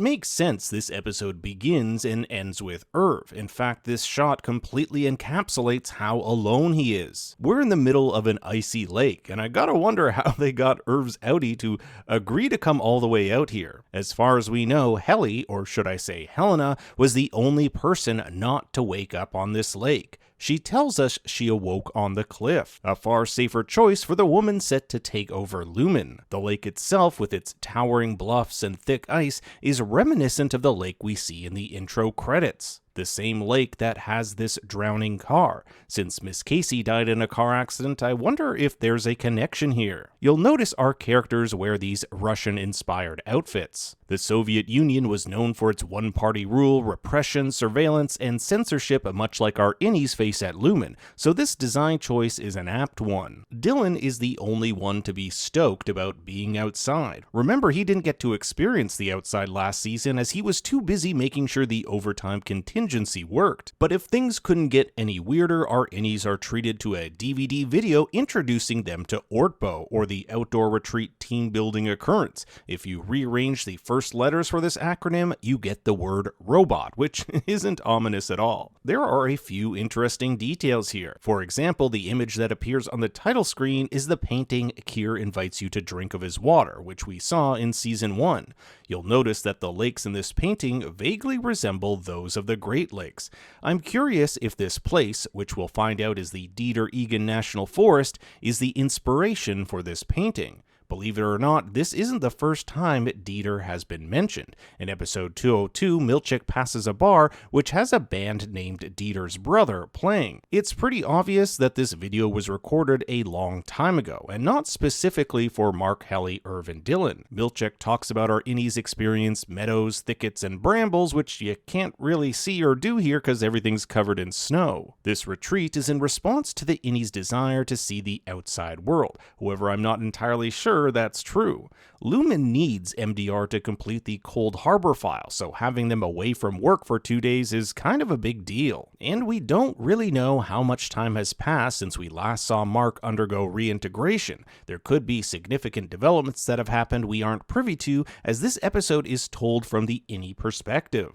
makes sense this episode begins and ends with Irv. In fact, this shot completely encapsulates how alone he is. We're in the middle of an icy lake, and I gotta wonder how they got Irv's outie to agree to come all the way out here. As far as we know, Helly, or should I say Helena, was the only person not to wake up on this lake. She tells us she awoke on the cliff, a far safer choice for the woman set to take over Lumon. The lake itself, with its towering bluffs and thick ice, is reminiscent of the lake we see in the intro credits. The same lake that has this drowning car. Since Miss Casey died in a car accident, I wonder if there's a connection here. You'll notice our characters wear these Russian-inspired outfits. The Soviet Union was known for its one-party rule, repression, surveillance, and censorship, much like our innies face at Lumon, so this design choice is an apt one. Dillon is the only one to be stoked about being outside. Remember, he didn't get to experience the outside last season as he was too busy making sure the overtime contingency worked. But if things couldn't get any weirder, our innies are treated to a DVD video introducing them to ORTBO, or the Outdoor Retreat Team Building Occurrence. If you rearrange the first letters for this acronym, you get the word robot, which isn't ominous at all. There are a few interesting details here. For example, the image that appears on the title screen is the painting Kier invites you to drink of his water, which we saw in Season 1. You'll notice that the lakes in this painting vaguely resemble those of the Great Lakes. I'm curious if this place, which we'll find out is the Dieter Eagan National Forest, is the inspiration for this painting. Believe it or not, this isn't the first time Dieter has been mentioned. In episode 202, Milchik passes a bar which has a band named Dieter's brother playing. It's pretty obvious that this video was recorded a long time ago, and not specifically for Mark Irvin Dillon. Milchik talks about our innies experience meadows, thickets, and brambles, which you can't really see or do here because everything's covered in snow. This retreat is in response to the innies' desire to see the outside world. However, I'm not entirely sure that's true. Lumon needs MDR to complete the Cold Harbor file, so having them away from work for 2 days is kind of a big deal. And we don't really know how much time has passed since we last saw Mark undergo reintegration. There could be significant developments that have happened we aren't privy to, as this episode is told from the innie perspective.